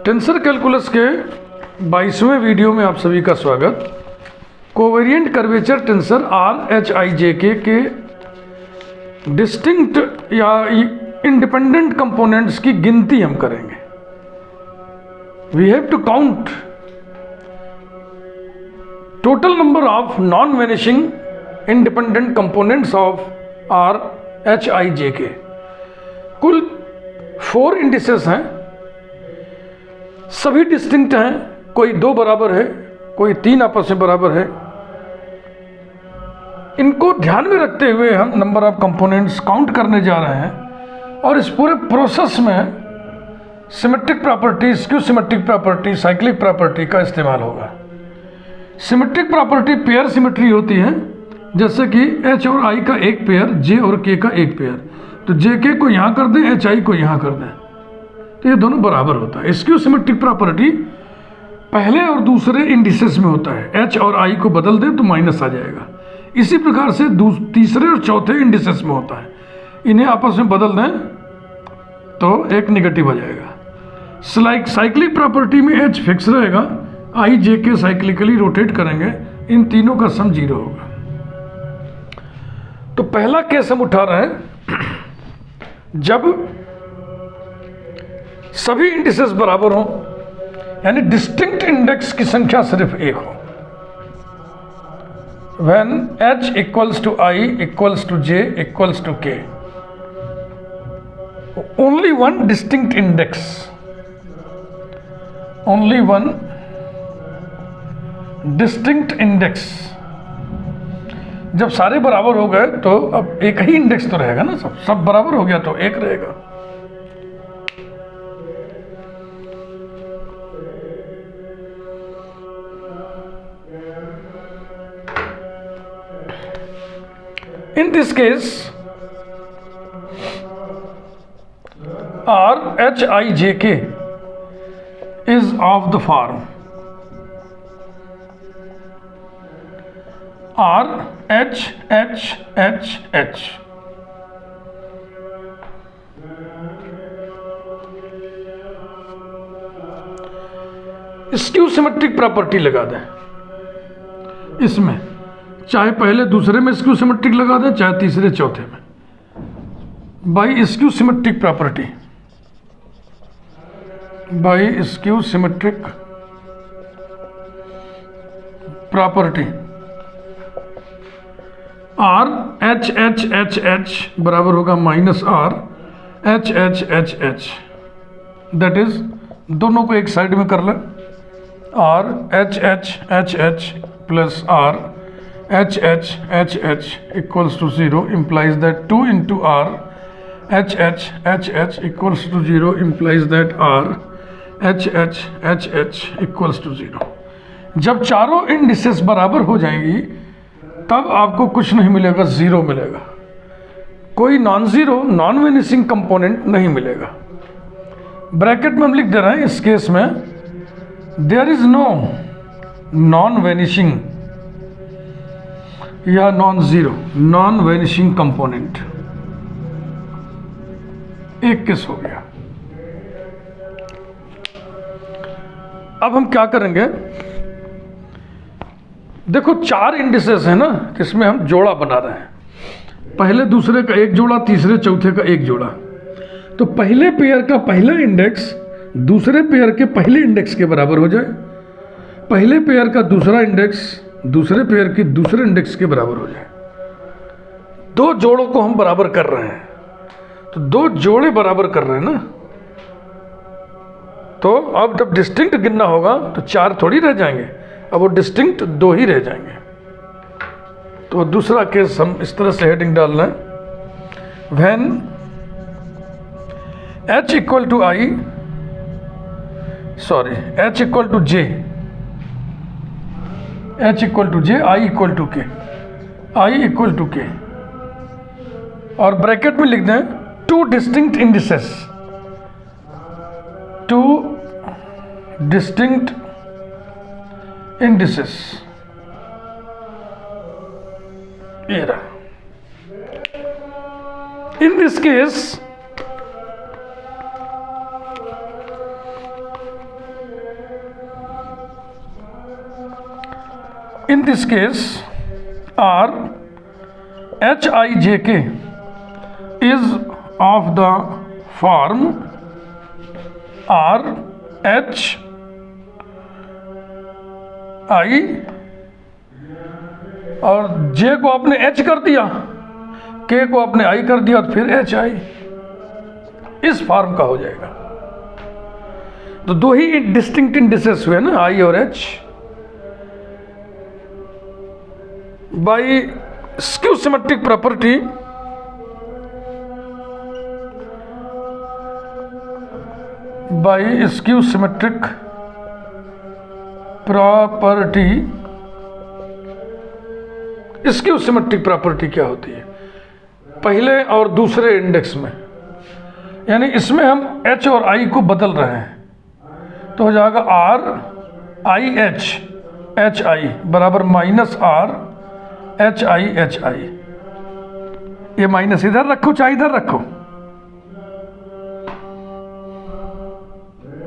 Tensor calculus के 22वें video में आप सभी का स्वागत। कोवेरिएंट कर्वेचर टेंसर RHIJK के डिस्टिंक्ट या इंडिपेंडेंट कंपोनेंट्स की गिनती हम करेंगे। We have to count total number of non vanishing independent components of RHIJK। कुल 4 इंडिसेस हैं, सभी डिस्टिंक्ट हैं, कोई 2 बराबर है, कोई 3 आपस में बराबर है। इनको ध्यान में रखते हुए हम नंबर ऑफ कंपोनेंट्स काउंट करने जा रहे हैं और इस पूरे प्रोसेस में symmetric property, skew symmetric property, cyclic property का इस्तेमाल होगा। सिमेट्रिक प्रॉपर्टी पेयर सिमेट्री होती है, जैसे कि H और I का एक पेयर, J और K का एक पेयर, तो JK को यहाँ कर दें, HI को यहाँ कर दें, तो ये दोनों बराबर होता है। स्क्यू सिमेट्रिक प्रॉपर्टी पहले और दूसरे इंडिसेस में होता है, H और I को बदल दें तो माइनस आ जाएगा। इसी प्रकार से तीसरे और चौथे इंडिसेस में होता है, इन्हें आपस में बदल दें तो एक निगेटिव आ जाएगा। साइक्लिक प्रॉपर्टी में H फिक्स रहेगा, I JK साइक्लिकली रोटेट करेंगे, इन तीनों का सम 0 होगा। तो पहला केस हम उठा रहे हैं जब सभी इंडिसेस बराबर हों, यानी डिस्टिंक्ट इंडेक्स की संख्या सिर्फ एक हो। When H equals to I equals to J equals to K, only one distinct index, only one distinct index। जब सारे बराबर हो गए तो अब एक ही इंडेक्स तो रहेगा ना, सब बराबर हो गया तो एक रहेगा। In this case, RHIJK is of the form RHHHH। Skew symmetric property लगा दें इसमें, चाहे पहले दूसरे में स्क्यू सिमेट्रिक लगा दें, चाहे तीसरे चौथे में। By skew symmetric property, by skew symmetric property RHHHH बराबर होगा -RHHHH। दैट इज, दोनों को एक साइड में कर लें, RHHHH plus RHHHH equals to 0 implies that 2 into RHHHH equals to 0 implies that RHHHH equals to 0। जब चारों इंडिसेस बराबर हो जाएंगी तब आपको कुछ नहीं मिलेगा, 0 मिलेगा। कोई non zero non vanishing component नहीं मिलेगा। ब्रैकेट में हम लिख दे रहे हैं इस केस में, there is no non vanishing या non zero non vanishing component. एक केस हो गया। अब हम क्या करेंगे, देखो 4 इंडिसेस है ना, इसमें हम जोड़ा बना रहे हैं, पहले दूसरे का एक जोड़ा, तीसरे चौथे का एक जोड़ा। तो पहले पेयर का पहला इंडेक्स दूसरे पेयर के पहले इंडेक्स के बराबर हो जाए, पहले पेयर का दूसरा इंडेक्स दूसरे पेयर के दूसरे इंडेक्स के बराबर हो जाए। 2 जोड़ों को हम बराबर कर रहे हैं, तो 2 जोड़े बराबर कर रहे हैं ना, तो अब जब डिस्टिंक्ट गिनना होगा तो 4 थोड़ी रह जाएंगे, अब वो डिस्टिंक्ट 2 ही रह जाएंगे। तो दूसरा केस हम इस तरह से हेडिंग डाल रहे हैं, when H equal to I, sorry H equal to J, H equal to J, I equal to K, I equal to K, और ब्रैकेट में लिख दें 2 डिस्टिंक्ट इंडिसेस, 2 डिस्टिंक्ट इंडिसेस। ये रहा। In this case, In this case, R Hij is of the form R H I, और J को आपने H कर दिया, K को आपने I कर दिया, तो फिर HI इस फॉर्म का हो जाएगा। तो दो ही डिस्टिंक्ट इंडिसेस हुए ना, I और H। By skew symmetric property skew symmetric property क्या होती है पहले और दूसरे इंडेक्स में, यानी इसमें हम H और I को बदल रहे हैं, तो हो जाएगा RIH HI बराबर -R HI। ये माइनस इधर रखो चाहे इधर रखो,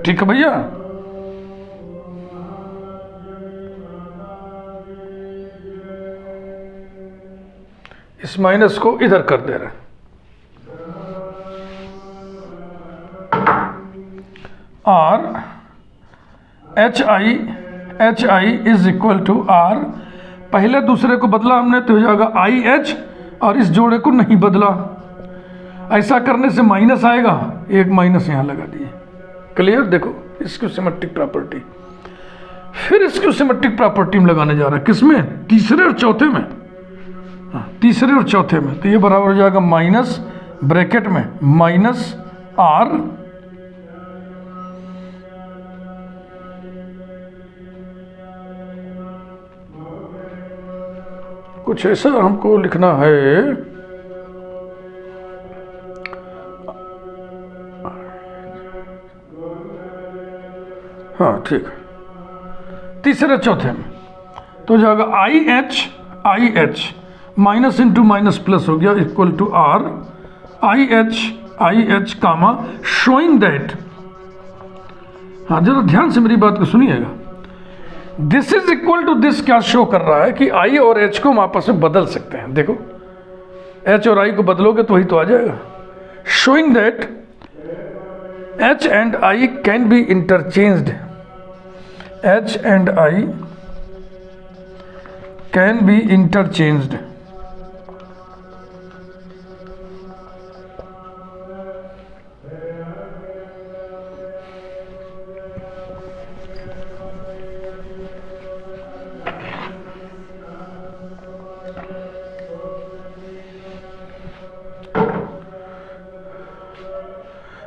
ठीक है भैया। इस माइनस को इधर कर दे रहे हैं। HI is equal to R, पहले दूसरे को बदला हमने तो हो जाएगा IH, और इस जोड़े को नहीं बदला। ऐसा करने से माइनस आएगा, एक माइनस यहाँ लगा दिए। क्लियर? देखो स्क्यू सिमेट्रिक प्रॉपर्टी, फिर स्क्यू सिमेट्रिक प्रॉपर्टी में लगाने जा रहा है, किसमें? तीसरे और चौथे में। तीसरे और चौथे में, तो ये बराबर हो जाएगा माइनस ब्रैकेट में -R कुछ ऐसा हमको लिखना है, हाँ ठीक है, तीसरे चौथे में तो हो जाएगा IH minus into minus plus हो गया equal to R IH comma showing that, हाँ जरा ध्यान से मेरी बात को सुनिएगा, this is equal to this क्या शो कर रहा है कि I और H को हम आपस में बदल सकते हैं। देखो H और I को बदलोगे तो वही तो आ जाएगा। Showing that H and I can be interchanged, H and I can be interchanged.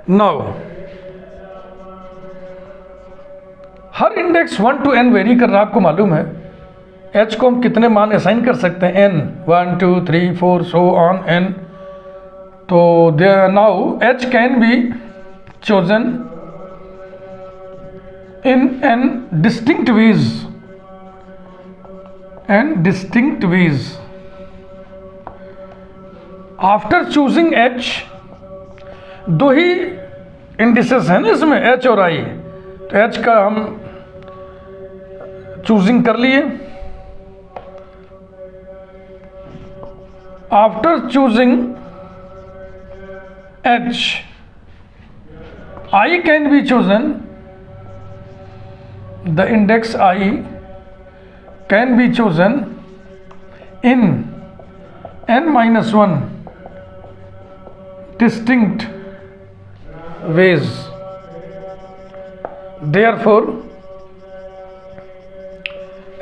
Now her index 1 to n very कर रहा है, आपको मालूम है। H को हम कितने मान असाइन कर सकते हैं? n, 1 2 3 4 so on n। तो now H can be chosen in n distinct ways, after choosing H, दो ही इंडिसेस हैं ना इसमें H और I, तो H का हम चूजिंग कर लिए। After choosing H, I can be chosen, the index I can be chosen in n-1 distinct ways। Therefore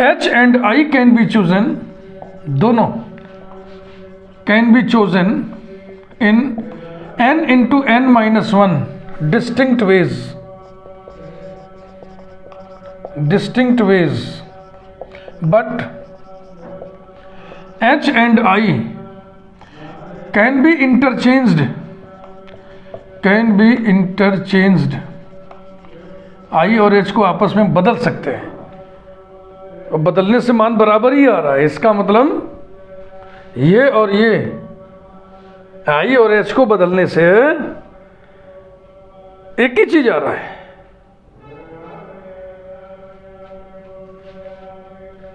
H and I can be chosen, दोनों can be chosen in n into n-1 distinct ways, but H and I can be interchanged, I और H को आपस में बदल सकते हैं, और बदलने से मान बराबर ही आ रहा है। इसका मतलब ये और ये I और H को बदलने से एक ही चीज आ रहा है।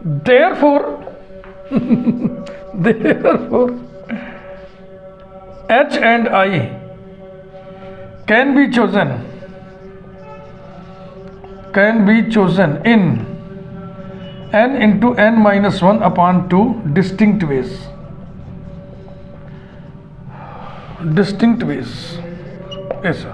therefore H and I can be chosen in n into n minus 1 upon 2 distinct ways. ऐसा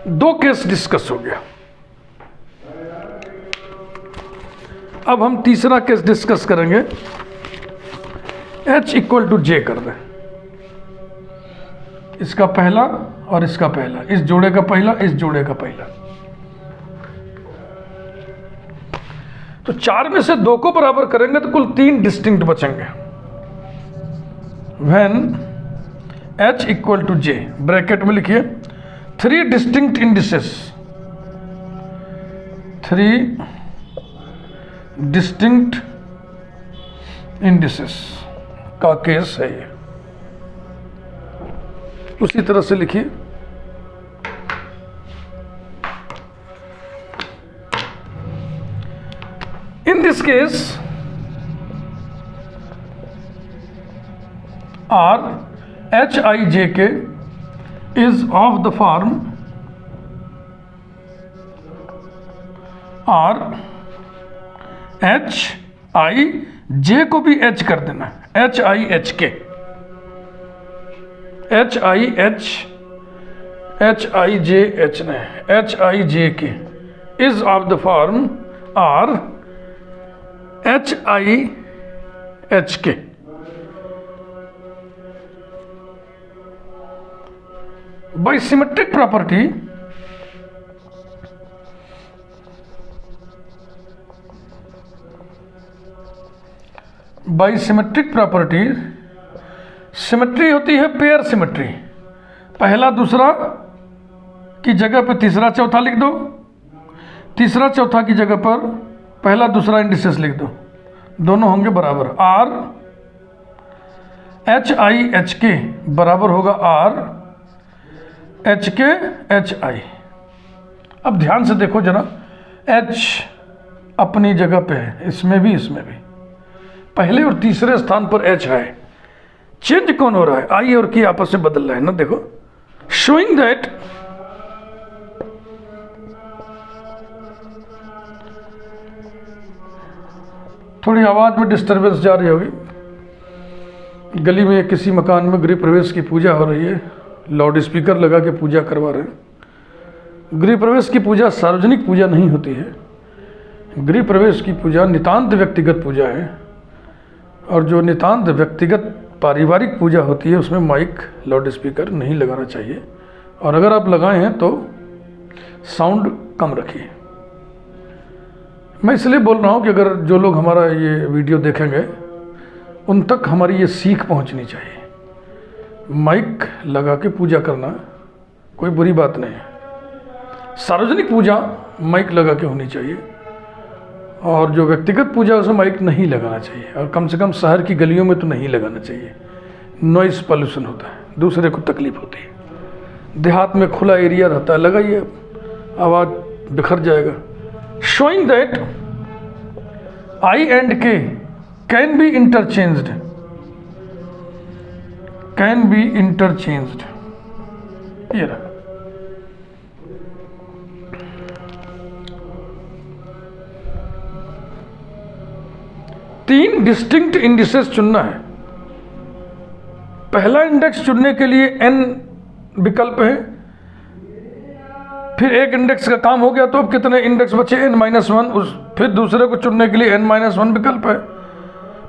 दो केस डिस्कस हो गया। अब हम तीसरा केस डिस्कस करेंगे। H इक्वल टू J कर दें, इसका पहला और इसका पहला, इस जोड़े का पहला, इस जोड़े का पहला। तो 4 में से 2 को बराबर करेंगे तो कुल 3 डिस्टिंक्ट बचेंगे। When H equal to J, bracket में लिखिए 3 डिस्टिंक्ट इंडिसेस, 3 डिस्टिंक्ट इंडिसेस का केस है ये। उसी तरह से लिखिए in this case R H I J K is of the form R H I J को भी H कर देना, H I H K, H I H, H I J H ने H I J K is of the form R H I H K. By symmetric property, symmetry होती है pair symmetry. पहला दूसरा की जगह पर तीसरा चौथा लिख दो, तीसरा चौथा की जगह पर पहला दूसरा इंडिसेस लिख दो, दोनों होंगे बराबर। R H I H K बराबर होगा R H K H I। अब ध्यान से देखो जरा, H अपनी जगह पे है, इसमें भी इसमें भी, पहले और तीसरे स्थान पर H है। चेंज कौन हो रहा है? I और K आपस में बदल रहा है ना, देखो, शोइंग दैट थोड़ी आवाज में डिस्टरबेंस जा रही होगी। गली में किसी मकान में गृह प्रवेश की पूजा हो रही है, लाउड स्पीकर लगा के पूजा करवा रहे हैं। गृह प्रवेश की पूजा सार्वजनिक पूजा नहीं होती है, गृह प्रवेश की पूजा नितांत व्यक्तिगत पूजा है, और जो नितांत व्यक्तिगत पारिवारिक पूजा होती है उसमें माइक लाउड स्पीकर नहीं लगाना चाहिए, और अगर आप लगाए हैं तो साउंड कम रखिए। मैं इसलिए बोल रहा हूँ कि अगर जो लोग हमारा ये वीडियो देखेंगे उन तक हमारी ये सीख पहुँचनी चाहिए। माइक लगा के पूजा करना कोई बुरी बात नहीं है, सार्वजनिक पूजा माइक लगा के होनी चाहिए, और जो व्यक्तिगत पूजा उसमें माइक नहीं लगाना चाहिए, और कम से कम शहर की गलियों में तो नहीं लगाना चाहिए। नॉइस पॉल्यूशन होता है, दूसरे को तकलीफ होती है। देहात में खुला एरिया रहता है, लगाइए, आवाज़ बिखर जाएगा। Showing that I and K can be interchanged, ये रहा। तीन डिस्टिंक्ट इंडिसेस चुनना है। पहला इंडेक्स चुनने के लिए n विकल्प है, फिर एक इंडेक्स का काम हो गया तो अब कितने इंडेक्स बचे? n-1। फिर दूसरे को चुनने के लिए n-1 विकल्प है,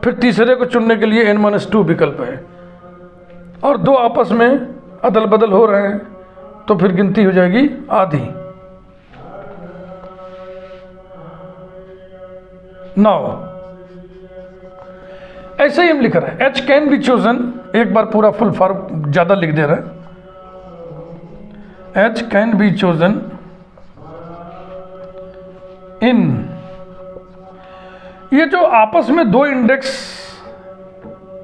फिर तीसरे को चुनने के लिए n-2 विकल्प है, और दो आपस में अदल बदल हो रहे हैं, तो फिर गिनती हो जाएगी आधी। 9 ऐसे ही हम लिख रहे हैं। H कैन बी चोजन, एक बार पूरा फुल फॉर्म ज़्यादा लिख दे रहे हैं। H कैन बी चोजन इन, ये जो आपस में दो इंडेक्स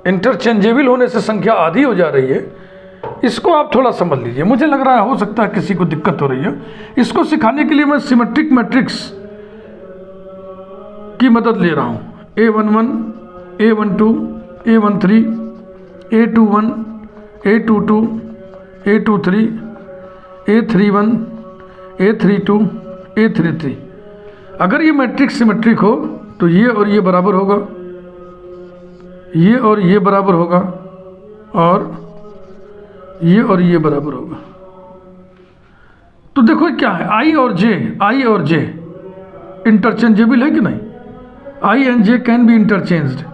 इंटरचेंजेबल होने से संख्या आधी हो जा रही है, इसको आप थोड़ा समझ लीजिए। मुझे लग रहा है हो सकता है किसी को दिक्कत हो रही है। इसको सिखाने के लिए मैं सिमेट्रिक मैट्रिक्स की मदद ले रहा हूँ। A11, A12, A13, A21, A22, A23, A31, A32, A33। अगर ये मैट्रिक्स सिमेट्रिक हो तो ये और ये बराबर होगा, ये और ये बराबर होगा, और ये बराबर होगा। तो देखो क्या है, I और J इंटरचेंजेबल है कि नहीं? I and J can be interchanged.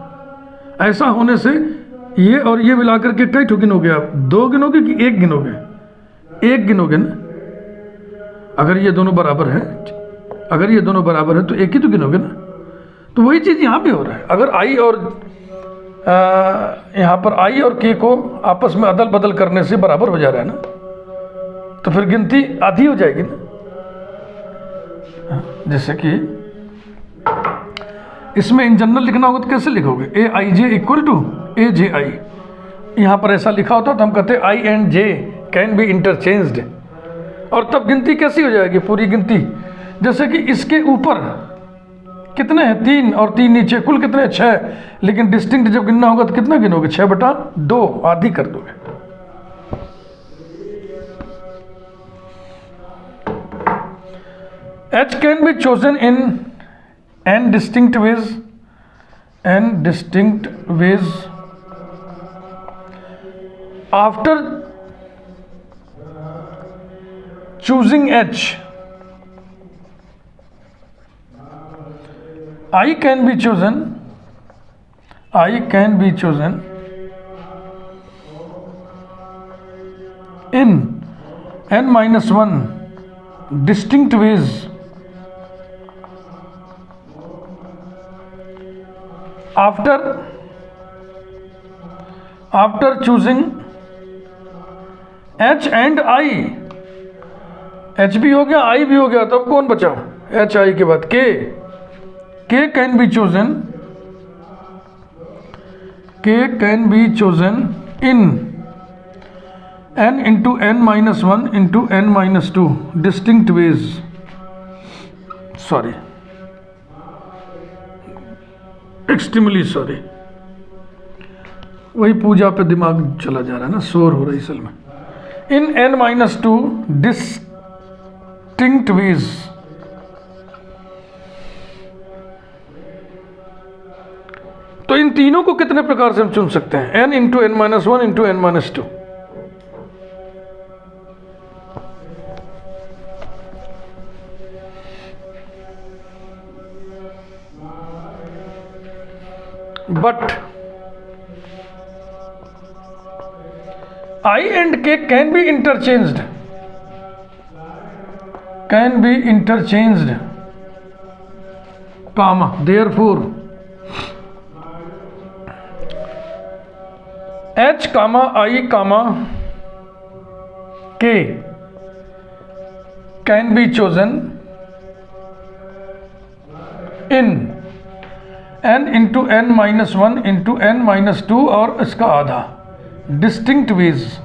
ऐसा होने से ये और ये मिलाकर के कई ठो गिनोगे आप? 2 गिनोगे कि 1 गिनोगे? 1 गिनोगे ना। अगर ये दोनों बराबर है, अगर ये दोनों बराबर है तो 1 ही तो गिनोगे ना। तो वही चीज़ यहाँ भी हो रहा है। अगर I और यहाँ पर I और K को आपस में अदल बदल करने से बराबर हो जा रहा है ना, तो फिर गिनती आधी हो जाएगी ना। जैसे कि इसमें इन जनरल लिखना होगा तो कैसे लिखोगे? AIJ equal to AJI। यहाँ पर ऐसा लिखा होता तो हम कहते I and J can be interchanged, और तब गिनती कैसी हो जाएगी? पूरी गिनती। जैसे कि इसके ऊपर कितने हैं? 3 और 3 नीचे, कुल कितने? 6। लेकिन डिस्टिंक्ट जब गिनना होगा तो कितना गिनोगे? 6/2, आधी कर दोगे। H can be chosen in n distinct ways after choosing H, I can be chosen in n-1 distinct ways after choosing H and I। H भी हो गया, I भी हो गया, तब कौन बचा? H I के बाद K can be chosen in n into n-1 into n-2 distinct ways। Sorry, extremely sorry, वही पूजा पे दिमाग चला जा रहा है ना, शोर हो रहा है असल में। इन n-2 डिस्टिंक्ट वेज। तो इन तीनों को कितने प्रकार से हम चुन सकते हैं? n into n-1 into n-2। But I and K can be interchanged, comma, therefore H comma I comma K can be chosen in n into n-1 into n-2 और इसका आधा distinct ways.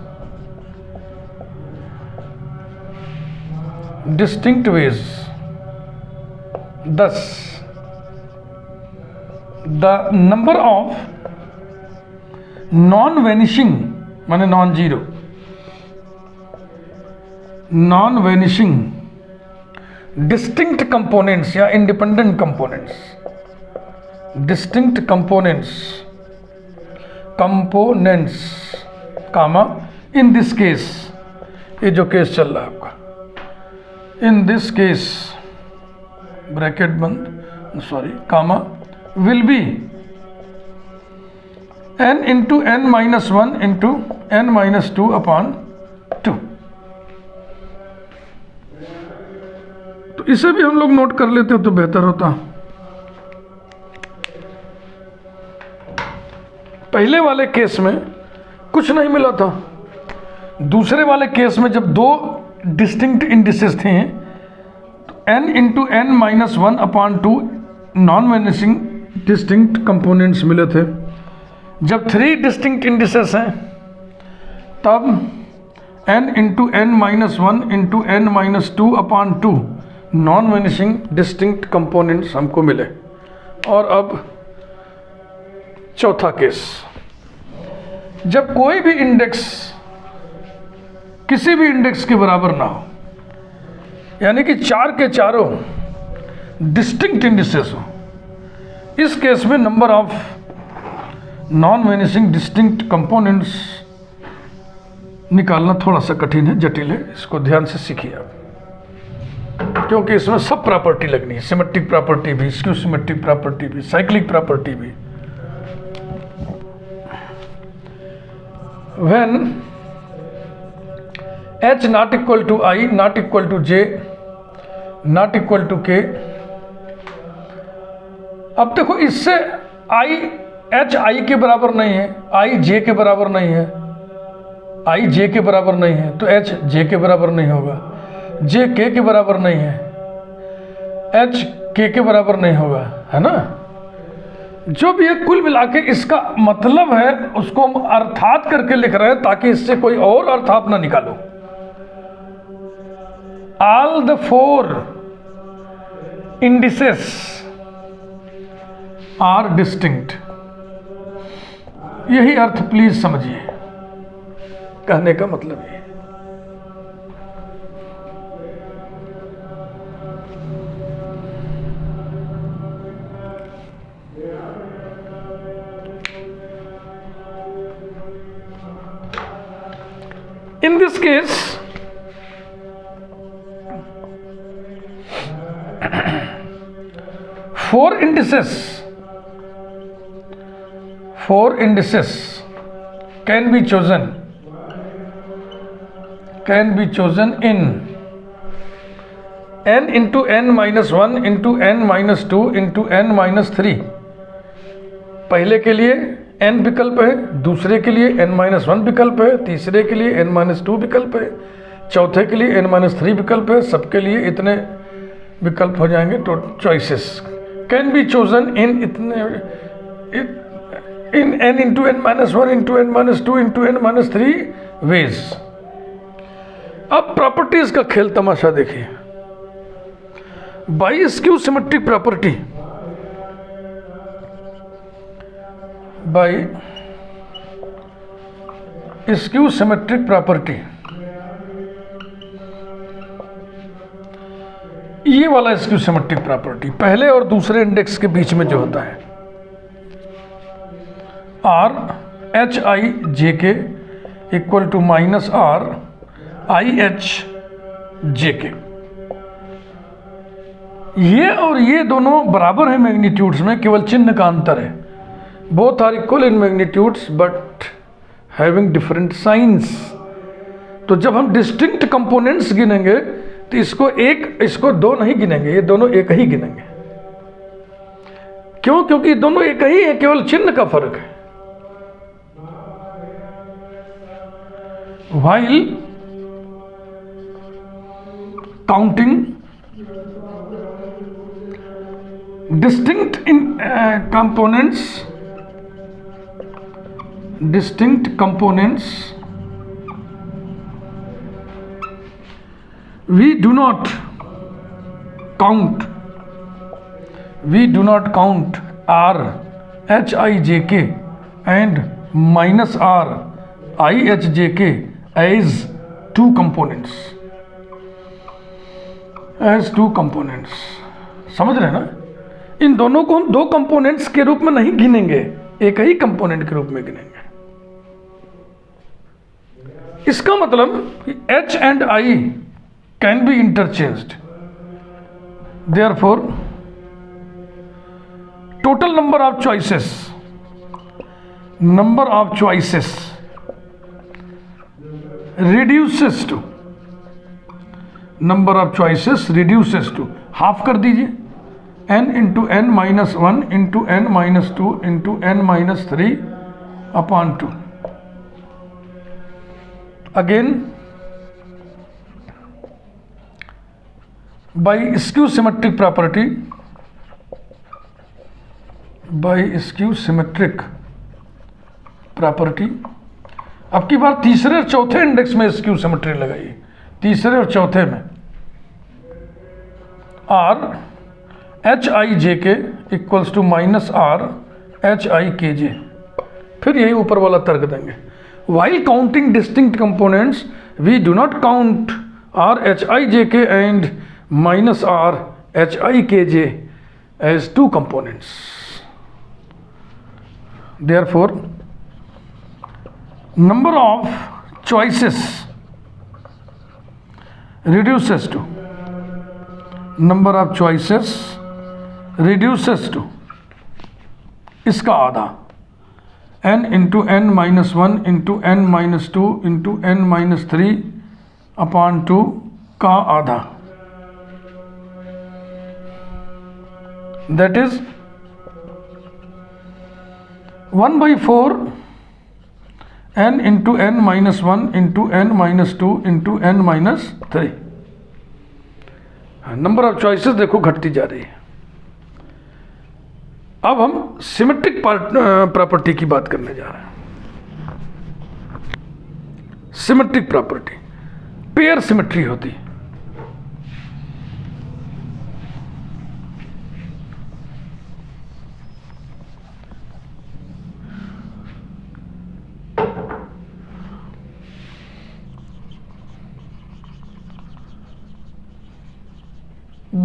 Thus the number of non-vanishing माने non-vanishing distinct components या independent components, comma in this case, ये जो case चल रहा है आपका, in this case ब्रैकेट बंद, sorry, comma will be n into n-1 into n-2 upon 2। तो इसे भी हम लोग नोट कर लेते हो तो बेहतर होता। पहले वाले केस में कुछ नहीं मिला था, दूसरे वाले केस में जब 2 डिस्टिंक्ट इंडिसेस थे तो n into n-1 upon 2 non vanishing distinct components मिले थे। जब 3 डिस्टिंक्ट इंडिसेस हैं तब n into n minus 1 into n minus 2 upon 2 non vanishing distinct components हमको मिले। और अब चौथा केस, जब कोई भी इंडेक्स किसी भी इंडेक्स के बराबर ना हो, यानी कि 4 के चारों डिस्टिंक्ट इंडिसेस हो, इस केस में number of non vanishing distinct components निकालना थोड़ा सा कठिन है, जटिल है। इसको ध्यान से सीखिए आप, क्योंकि इसमें सब प्रॉपर्टी लगनी है, सिमेट्रिक प्रॉपर्टी भी, स्क्यू सिमेट्रिक प्रॉपर्टी भी, साइक्लिक प्रॉपर्टी भी। When h not equal to i not equal to j not equal to k, अब देखो इससे h i के बराबर नहीं है, i j के बराबर नहीं है, i j के बराबर नहीं है, तो h j के बराबर नहीं होगा, j k के बराबर नहीं है, h k के बराबर नहीं होगा, है ना। जो भी है कुल मिला के इसका मतलब है उसको हम अर्थात करके लिख रहे हैं ताकि इससे कोई और अर्थात ना निकालो। All the 4 indices are distinct, यही अर्थ प्लीज समझिए, कहने का मतलब ये। In this case, four indices can be chosen in n into n minus 1 into n minus 2 into n minus 3। पहले के लिए n विकल्प है, दूसरे के लिए n माइनस 1 विकल्प है, तीसरे के लिए n माइनस 2 विकल्प है, चौथे के लिए n माइनस 3 विकल्प है। सबके लिए इतने विकल्प हो जाएंगे। तो choices can be chosen in n into n minus 1 into n minus 2 into n minus 3 ways. अब प्रॉपर्टीज का खेल तमाशा देखिए। By skew symmetric property, by skew symmetric property, ये वाला स्क्यू सिमेट्रिक प्रॉपर्टी पहले और दूसरे इंडेक्स के बीच में जो होता है, are H I J K equal to minus R I H J K, ये और ये दोनों बराबर है मैग्नीट्यूड्स में, केवल चिन्ह का अंतर है। Both are equal in magnitudes but having different signs. तो जब हम डिस्टिंक्ट कंपोनेंट्स गिनेंगे तो इसको 2 नहीं गिनेंगे, ये दोनों एक ही गिनेंगे। क्यों? क्योंकि दोनों एक ही है, केवल चिन्ह का फर्क है। while counting distinct components, we do not count R H I J K and minus R I H J K as two components, समझ रहे हैं ना? इन दोनों को हम 2 कंपोनेंट्स के रूप में नहीं गिनेंगे, एक ही कंपोनेंट के रूप में गिनेंगे। इसका मतलब H and I can be interchanged, therefore total number of choices reduces to half कर दीजिए, n into n minus 1 into n minus 2 into n minus 3 upon 2। Again by skew symmetric property, property. अब की बार तीसरे और चौथे index में skew symmetry लगाइए। तीसरे और चौथे में are H I J K equals to minus R H I K J. फिर यही ऊपर वाला तर्क देंगे, while counting distinct components we do not count R H I J K and minus R H I K J as two components. Therefore, number of choices reduces to इसका आधा n into n minus 1 into n minus 2 into n minus 3 upon 2 का आधा, that is 1/4 n into n minus 1 into n minus 2 into n minus 3। Number of choices देखो घटती जा रही है। अब हम सिमेट्रिक प्रॉपर्टी की बात करने जा रहे हैं। सिमेट्रिक प्रॉपर्टी पेयर सिमेट्री होती है।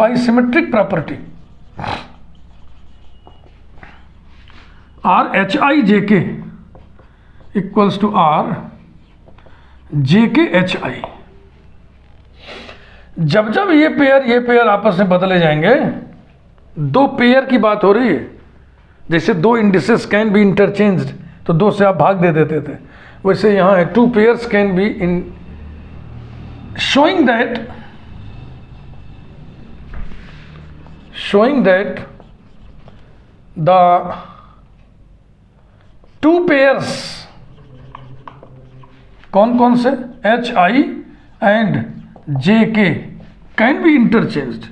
By symmetric property, R H I J K equals to R J K H I। जब जब ये पेयर आपस में बदले जाएंगे, दो पेयर की बात हो रही है। जैसे दो इंडिसेस कैन बी इंटरचेंज्ड, तो दो से आप भाग दे देते थे, वैसे यहाँ है two pairs can be in showing that the two pairs कौन कौन से एच आई एंड जे के कैन बी इंटरचेंज्ड।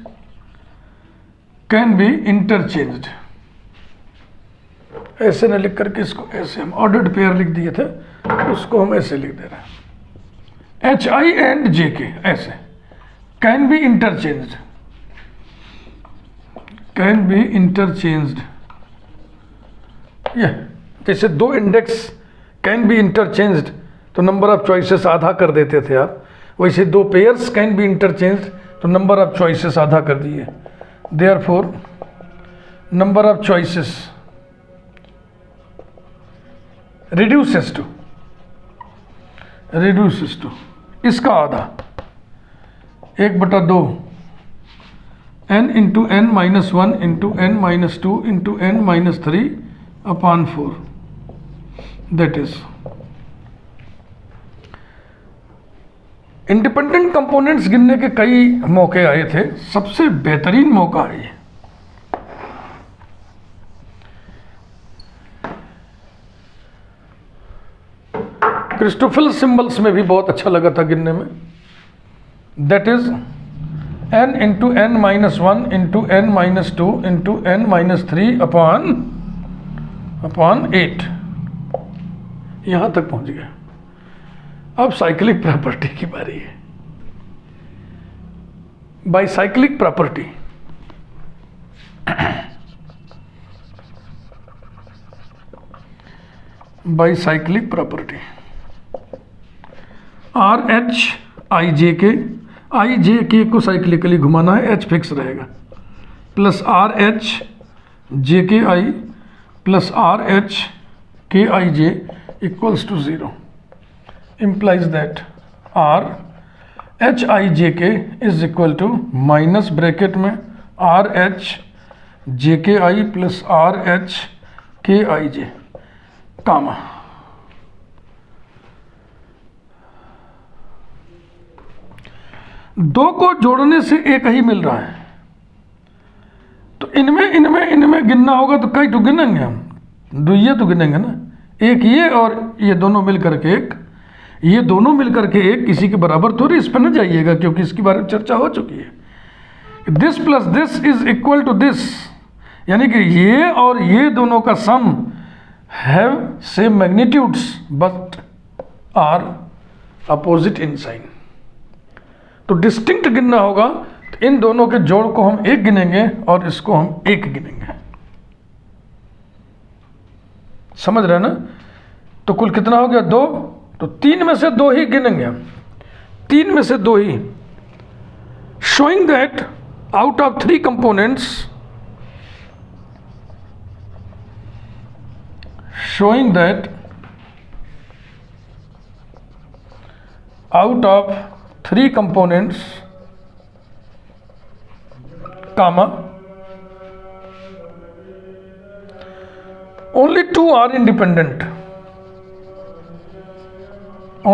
ऐसे न लिख करके इसको ऐसे हम ऑर्डर्ड पेयर लिख दिए थे, उसको हम ऐसे लिख दे रहे हैं, H I and J K ऐसे can be interchanged, can be interchanged. ये जैसे दो इंडेक्स कैन बी इंटरचेंज्ड तो नंबर ऑफ चॉइसेस आधा कर देते थे आप, वैसे दो पेयर्स कैन बी इंटरचेंज्ड तो नंबर ऑफ चॉइसेस आधा कर दिए। Therefore number of choices reduces to इसका आधा 1/2 n into n minus 1 into n minus 2 into n minus 3 upon 4। That is independent components गिनने के कई मौके आए थे, सबसे बेहतरीन मौका है ये। क्रिस्टोफल सिंबल्स में भी बहुत अच्छा लगा था गिनने में। That is n into n minus 1 into n minus 2 into n minus 3 upon 8। यहां तक पहुंच गया। अब साइक्लिक प्रॉपर्टी की बारी है। Bicyclic property R H I J K को साइक्लिकली घुमाना है, एच फिक्स रहेगा, plus R H J K I plus R H K I J equals to 0 implies that R H I J K is equal to minus bracket में R H J K I plus R H K I J कामा। दो को जोड़ने से एक ही मिल रहा है, तो इनमें गिनना होगा तो कई तो गिनेंगे हम, दुइये तो गिनेंगे ना, एक ये और ये दोनों मिल करके एक, ये दोनों मिलकर के एक किसी के बराबर थोड़ी, इस पर न जाइएगा क्योंकि इसके बारे में चर्चा हो चुकी है। This plus this is equal to this, यानी कि ये और ये दोनों का sum have same magnitudes but are opposite in sign. तो डिस्टिंक्ट गिनना होगा तो इन दोनों के जोड़ को हम 1 गिनेंगे और इसको हम 1 गिनेंगे। समझ रहे हैं ना? तो कुल कितना हो गया? 2। तो 3 में से 2 ही गिनेंगे हम, 3 में से 2 ही। Showing that out of 3 components, showing that out of 3 components, comma, only 2 are independent,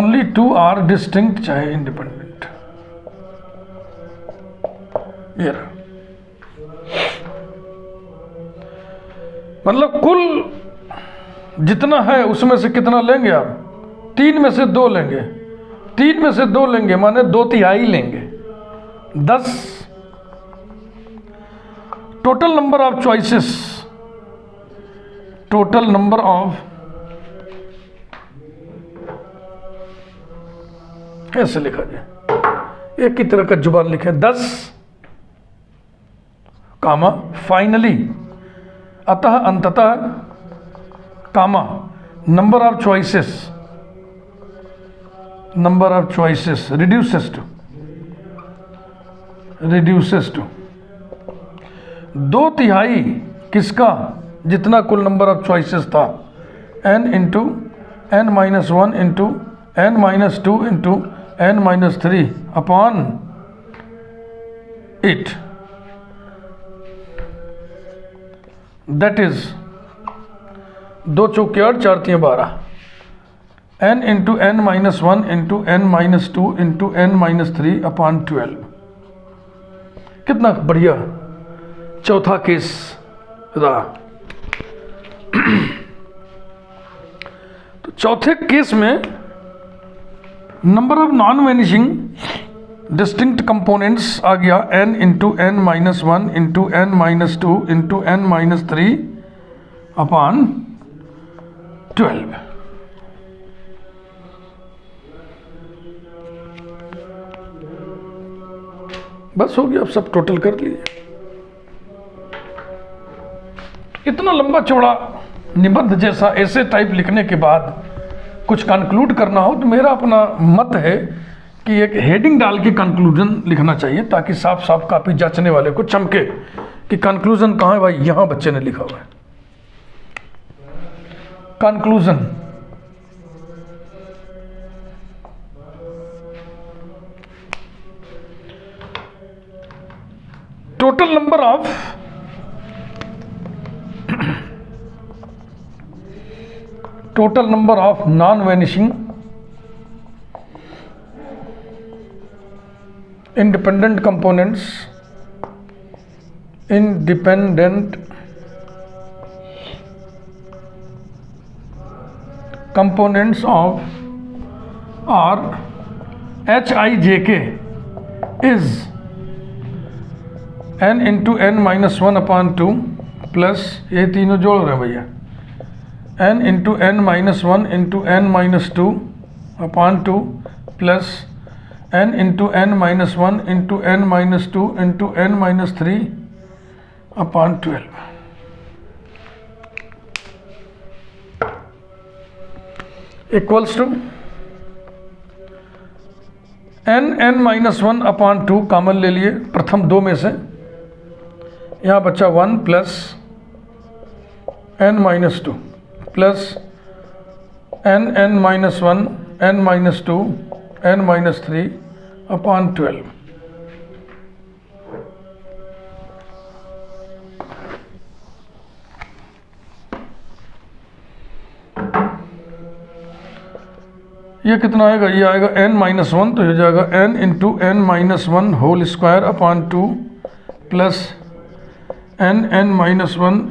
only 2 are distinct चाहे independent। ये रहा, मतलब कुल जितना है उसमें से कितना लेंगे आप? 3 में से 2 लेंगे, 3 में से 2 लेंगे माने 2/3 लेंगे, 10। Total number of choices, total number of, ऐसे लिखा जाए, एक ही तरह का जुबान लिखे, 10 कामा फाइनली, अतः अंततः, comma number of choices, number of choices reduces to 2/3 किसका? जितना कुल नंबर ऑफ चॉइसेस था, n into n-1 into n-2 into n-3 upon 8, that is 2 चौके 8, 4 तियां 12, n into n-1 into n-2 into n-3 upon 12। कितना बढ़िया चौथा केस रहा। तो चौथे केस में number of non vanishing distinct components आ गया n into n-1 into n-2 into n-3 upon 12। बस हो गया, अब सब टोटल कर लिए। इतना लंबा चौड़ा निबंध जैसा ऐसे टाइप लिखने के बाद कुछ कंक्लूड करना हो तो मेरा अपना मत है कि एक हेडिंग डाल के कंक्लूजन लिखना चाहिए, ताकि साफ साफ कापी जांचने वाले को चमके कि कंक्लूजन कहाँ है। भाई यहाँ बच्चे ने लिखा हुआ है conclusion. Total number of non vanishing independent components of R Hij is n into n-1 upon 2 plus, ये तीनों जोड़ रहे हैं भैया, n into n-1 into n-2 upon 2 plus n into n-1 into n-2 into n-3 upon 12 equals to n-1 upon 2 common ले लिए प्रथम दो में से, यहाँ बचा 1 plus n-2 plus n-1 n-2 n-3 upon 12। ये कितना आएगा? ये आएगा n-1, तो ये जाएगा n into n-1 whole square upon 2 plus n-1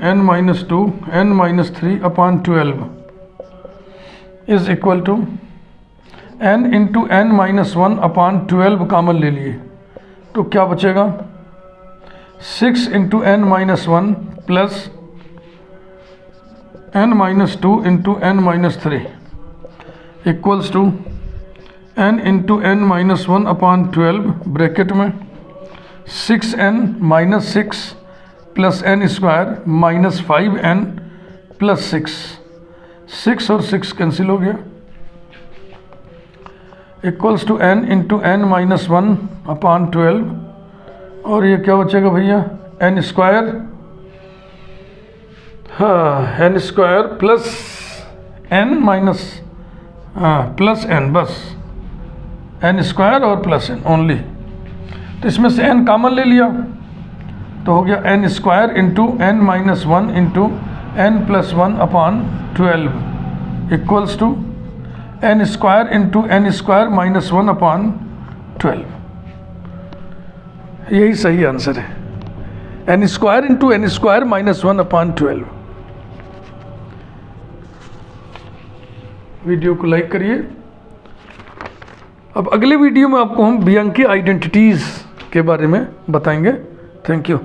n-2 n-3 upon 12 is equal to n into n-1 upon 12 common ले लिए तो क्या बचेगा? 6 into n-1 plus n-2 into n-3 equals to n into n-1 upon 12 bracket में 6n-6 plus n square minus 5n plus 6 और 6 cancel हो गया equals to n into n-1 upon 12 और ये क्या बचेगा भैया n स्क्वायर, हाँ n square plus n minus plus n, बस n स्क्वायर और प्लस n ओनली। तो इसमें से n कॉमन ले लिया तो हो गया n square into n-1 into n+1 upon 12 equals to n square into n square minus 1 upon 12। यही सही आंसर है, n square into n square minus 1 upon 12। Video को लाइक करिए। अब अगले वीडियो में आपको हम बियांकी आइडेंटिटीज़ के बारे में बताएंगे। Thank you.